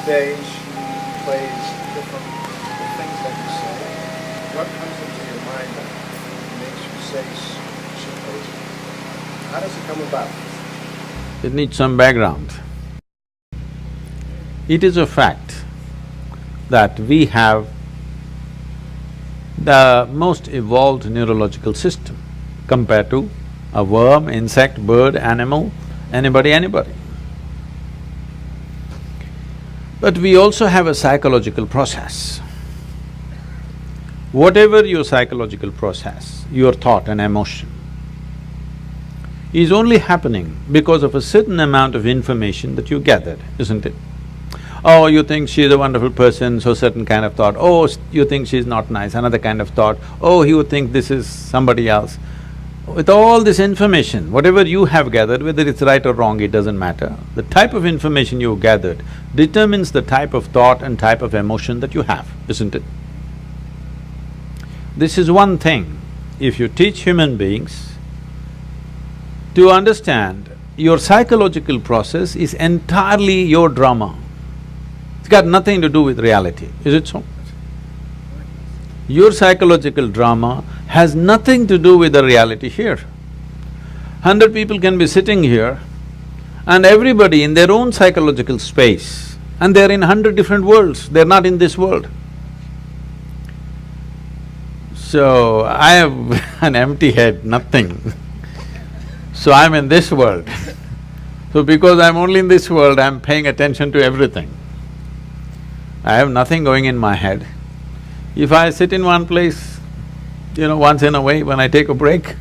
day she plays different the things that you say. What comes into your mind that makes you say she plays it? How does it come about? It needs some background. It is a fact that we have the most evolved neurological system compared to a worm, insect, bird, animal, anybody. But we also have a psychological process. Whatever your psychological process, your thought and emotion, is only happening because of a certain amount of information that you gathered, isn't it? Oh, you think she's a wonderful person, so certain kind of thought. Oh, you think she's not nice, another kind of thought. Oh, you think this is somebody else. With all this information, whatever you have gathered, whether it's right or wrong, it doesn't matter. The type of information you gathered determines the type of thought and type of emotion that you have, isn't it? This is one thing. If you teach human beings to understand your psychological process is entirely your drama. It's got nothing to do with reality, is it so? Your psychological drama has nothing to do with the reality here. 100 people can be sitting here and everybody in their own psychological space, and they're in 100 different worlds, they're not in this world. So, I have an empty head, nothing. So I'm in this world. So because I'm only in this world, I'm paying attention to everything. I have nothing going in my head. If I sit in one place, once in a way when I take a break,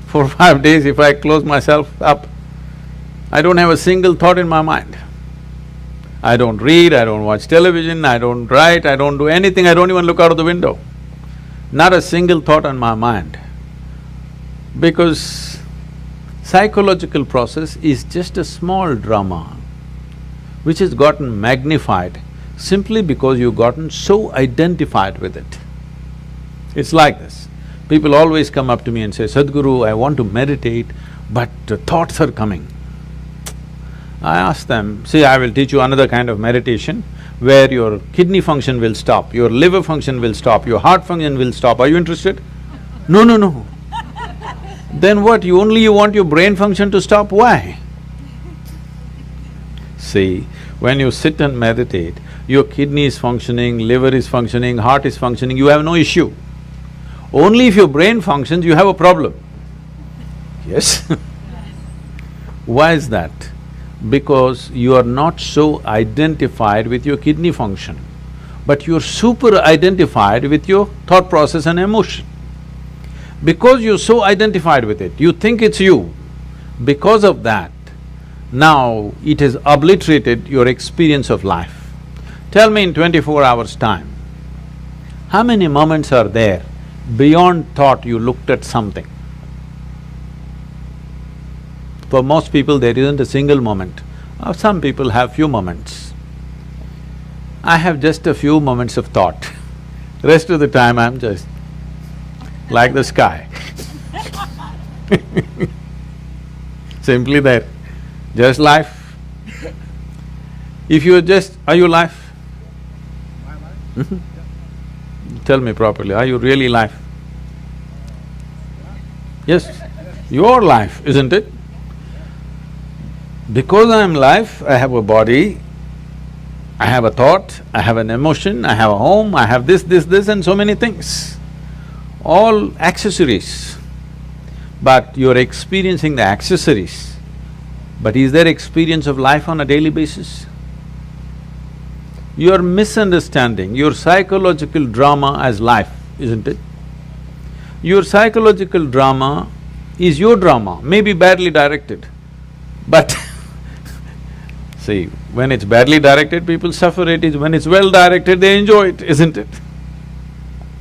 4 or 5 days, if I close myself up, I don't have a single thought in my mind. I don't read, I don't watch television, I don't write, I don't do anything, I don't even look out of the window. Not a single thought on my mind. Because psychological process is just a small drama which has gotten magnified simply because you've gotten so identified with it. It's like this. People always come up to me and say, Sadhguru, I want to meditate, but thoughts are coming. I ask them, see, I will teach you another kind of meditation where your kidney function will stop, your liver function will stop, your heart function will stop. Are you interested? No. Then what, you want your brain function to stop? Why? See, when you sit and meditate, your kidney is functioning, liver is functioning, heart is functioning, you have no issue. Only if your brain functions, you have a problem. Yes? Why is that? Because you are not so identified with your kidney function, but you're super identified with your thought process and emotion. Because you're so identified with it, you think it's you. Because of that, now it has obliterated your experience of life. Tell me in 24 hours' time, how many moments are there beyond thought you looked at something? For most people, there isn't a single moment. Some people have few moments. I have just a few moments of thought. Rest of the time, I'm just like the sky. Simply there, just life. If you're just… are you life? My life? Tell me properly, are you really life? Yes, your life, isn't it? Because I am life, I have a body, I have a thought, I have an emotion, I have a home, I have this and so many things. All accessories. But you're experiencing the accessories. But is there experience of life on a daily basis? You're misunderstanding your psychological drama as life, isn't it? Your psychological drama is your drama, maybe badly directed, but see, when it's badly directed, people suffer it. When it's well directed, they enjoy it, isn't it?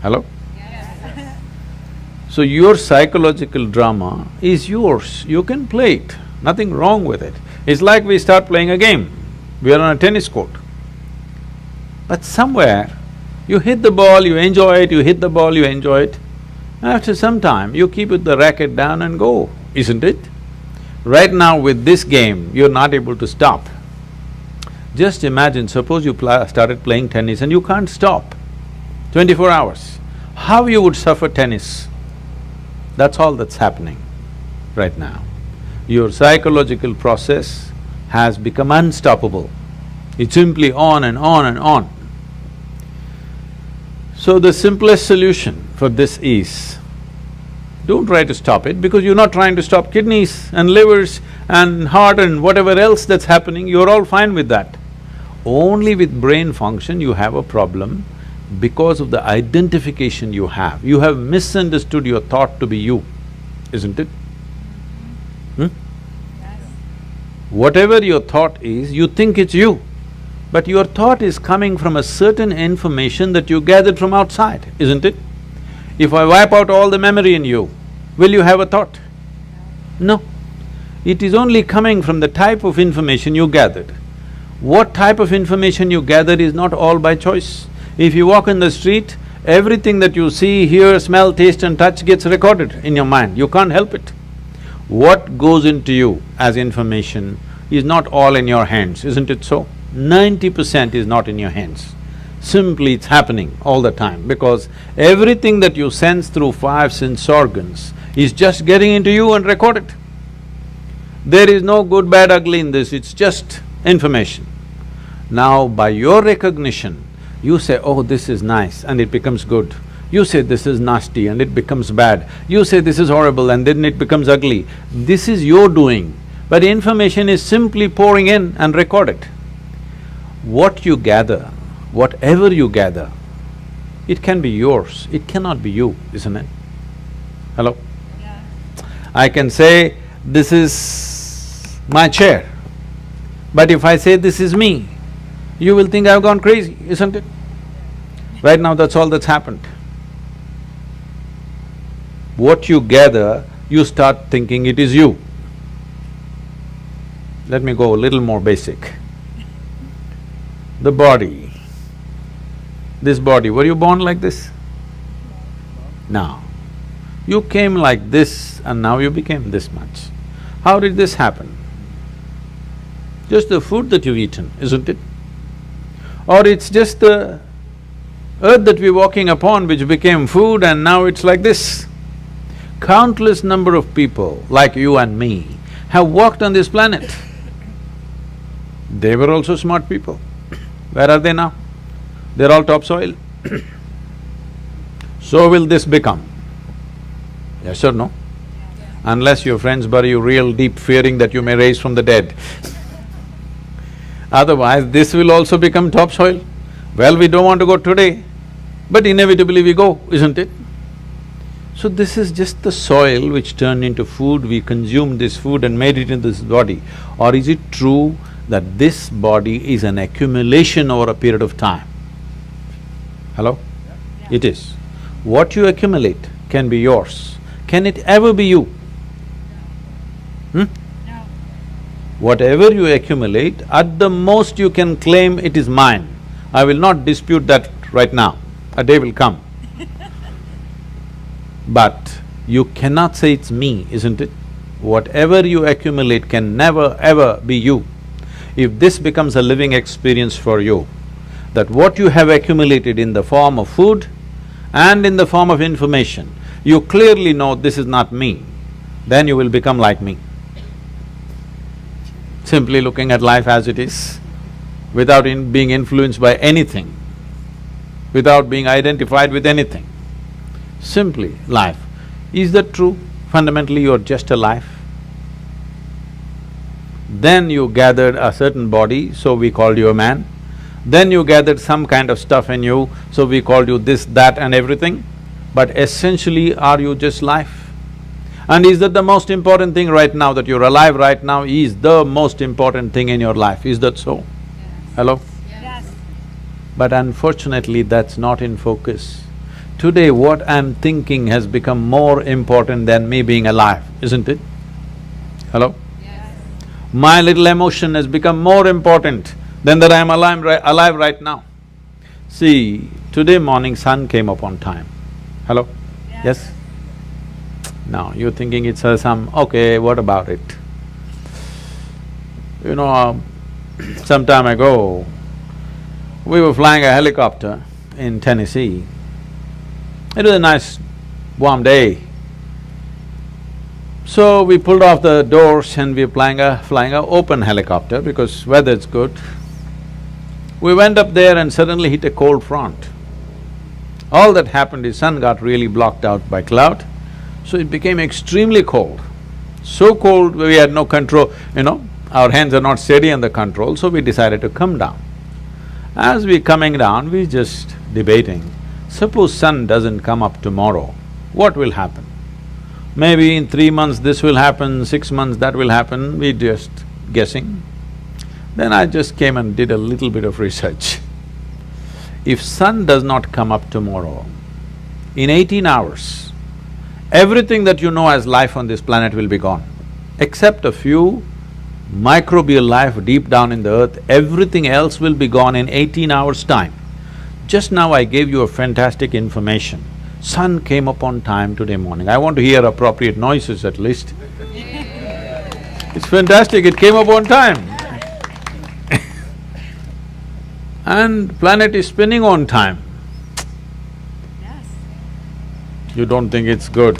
Hello? Yes. So your psychological drama is yours, you can play it, nothing wrong with it. It's like we start playing a game, we are on a tennis court. But somewhere, you hit the ball, you enjoy it, you hit the ball, you enjoy it. After some time, you keep the racket down and go, isn't it? Right now with this game, you're not able to stop. Just imagine, suppose you started playing tennis and you can't stop 24 hours. How you would suffer tennis? That's all that's happening right now. Your psychological process has become unstoppable. It's simply on and on and on. So the simplest solution for this is, don't try to stop it because you're not trying to stop kidneys and livers and heart and whatever else that's happening, you're all fine with that. Only with brain function you have a problem because of the identification you have. You have misunderstood your thought to be you, isn't it? Yes. Whatever your thought is, you think it's you. But your thought is coming from a certain information that you gathered from outside, isn't it? If I wipe out all the memory in you, will you have a thought? No. It is only coming from the type of information you gathered. What type of information you gathered is not all by choice. If you walk in the street, everything that you see, hear, smell, taste and touch gets recorded in your mind, you can't help it. What goes into you as information is not all in your hands, isn't it so? 90% is not in your hands. Simply it's happening all the time because everything that you sense through five sense organs is just getting into you and recorded. There is no good, bad, ugly in this, it's just information. Now by your recognition, you say, oh, this is nice and it becomes good. You say this is nasty and it becomes bad. You say this is horrible and then it becomes ugly. This is your doing, but information is simply pouring in and recorded. What you gather, whatever you gather, it can be yours, it cannot be you, isn't it? Hello? Yeah. I can say, this is my chair, but if I say this is me, you will think I've gone crazy, isn't it? Right now, that's all that's happened. What you gather, you start thinking it is you. Let me go a little more basic. The body, this body, were you born like this? No. You came like this and now you became this much. How did this happen? Just the food that you've eaten, isn't it? Or it's just the earth that we're walking upon which became food and now it's like this. Countless number of people like you and me have walked on this planet. They were also smart people. Where are they now? They're all topsoil. So will this become? Yes or no? Unless your friends bury you real deep, fearing that you may rise from the dead. Otherwise, this will also become topsoil. Well, we don't want to go today, but inevitably we go, isn't it? So this is just the soil which turned into food, we consumed this food and made it into this body. Or is it true that this body is an accumulation over a period of time? Hello? Yeah. It is. What you accumulate can be yours. Can it ever be you? No. Whatever you accumulate, at the most you can claim it is mine. I will not dispute that right now, a day will come. But you cannot say it's me, isn't it? Whatever you accumulate can never ever be you. If this becomes a living experience for you, that what you have accumulated in the form of food and in the form of information, you clearly know this is not me, then you will become like me. Simply looking at life as it is, without being influenced by anything, without being identified with anything. Simply life. Is that true? Fundamentally, you're just a life. Then you gathered a certain body, so we called you a man. Then you gathered some kind of stuff in you, so we called you this, that and everything. But essentially, are you just life? And is that the most important thing right now, that you're alive right now is the most important thing in your life, is that so? Yes. Hello? Yes. But unfortunately, that's not in focus. Today, what I'm thinking has become more important than me being alive, isn't it? Hello? Yes. My little emotion has become more important than that I'm alive right now. See, today morning sun came up on time. Hello? Yes? Now, you're thinking it's some… okay, what about it? You know, some time ago, we were flying a helicopter in Tennessee. It was a nice warm day. So we pulled off the doors and we were flying a open helicopter because weather's good. We went up there and suddenly hit a cold front. All that happened is sun got really blocked out by cloud, so it became extremely cold. So cold we had no control, our hands are not steady on the control, so we decided to come down. As we coming down, we just debating, suppose sun doesn't come up tomorrow, what will happen? Maybe in 3 months this will happen, 6 months that will happen, we just guessing. Then I just came and did a little bit of research. If sun does not come up tomorrow, in 18 hours, everything that you know as life on this planet will be gone. Except a few microbial life deep down in the earth, everything else will be gone in 18 hours' time. Just now I gave you a fantastic information. Sun came up on time today morning. I want to hear appropriate noises at least. It's fantastic, it came up on time. And planet is spinning on time. Yes. You don't think it's good?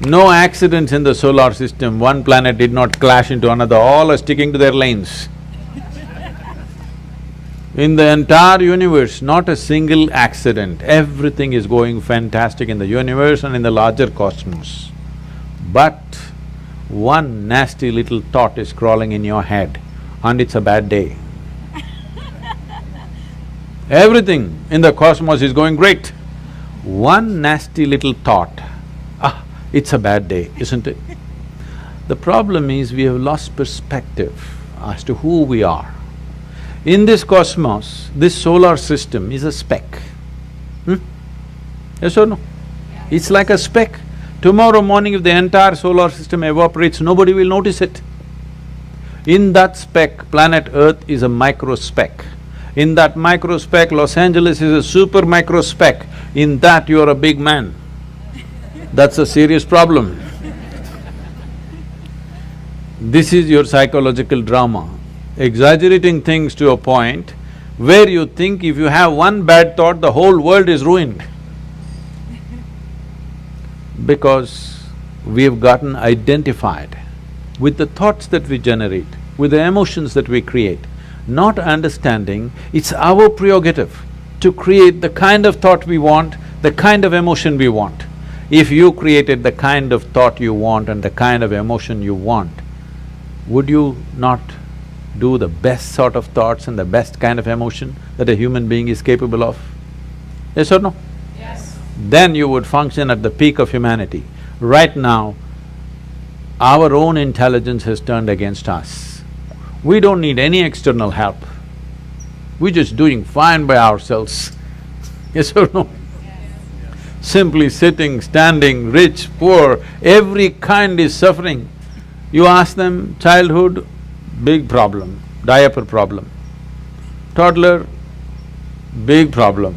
No accidents in the solar system, one planet did not clash into another, all are sticking to their lanes. In the entire universe, not a single accident, everything is going fantastic in the universe and in the larger cosmos. But one nasty little thought is crawling in your head and it's a bad day. Everything in the cosmos is going great. One nasty little thought, it's a bad day, isn't it? The problem is we have lost perspective as to who we are. In this cosmos, this solar system is a speck. Yes or no? It's like a speck. Tomorrow morning if the entire solar system evaporates, nobody will notice it. In that speck, planet Earth is a micro speck. In that micro speck, Los Angeles is a super micro speck. In that, you're a big man. That's a serious problem. This is your psychological drama, exaggerating things to a point where you think if you have one bad thought, the whole world is ruined. Because we've gotten identified with the thoughts that we generate, with the emotions that we create, not understanding it's our prerogative to create the kind of thought we want, the kind of emotion we want. If you created the kind of thought you want and the kind of emotion you want, would you not do the best sort of thoughts and the best kind of emotion that a human being is capable of? Yes or no? Yes. Then you would function at the peak of humanity. Right now, our own intelligence has turned against us. We don't need any external help. We're just doing fine by ourselves. Yes or no? Simply sitting, standing, rich, poor, every kind is suffering. You ask them, childhood, big problem, diaper problem. Toddler, big problem,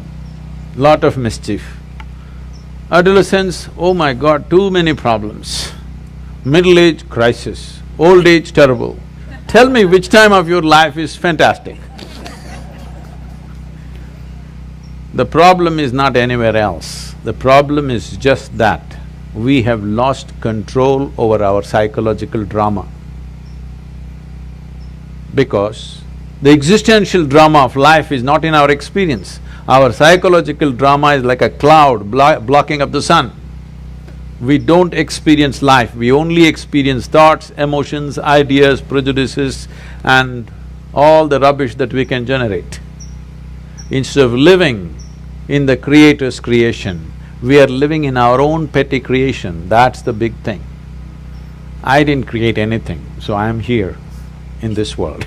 lot of mischief. Adolescence, oh my God, too many problems. Middle age, crisis. Old age, terrible. Tell me which time of your life is fantastic. The problem is not anywhere else. The problem is just that we have lost control over our psychological drama. Because the existential drama of life is not in our experience. Our psychological drama is like a cloud blocking up the sun. We don't experience life, we only experience thoughts, emotions, ideas, prejudices and all the rubbish that we can generate. Instead of living in the Creator's creation, we are living in our own petty creation, that's the big thing. I didn't create anything, so I am here in this world.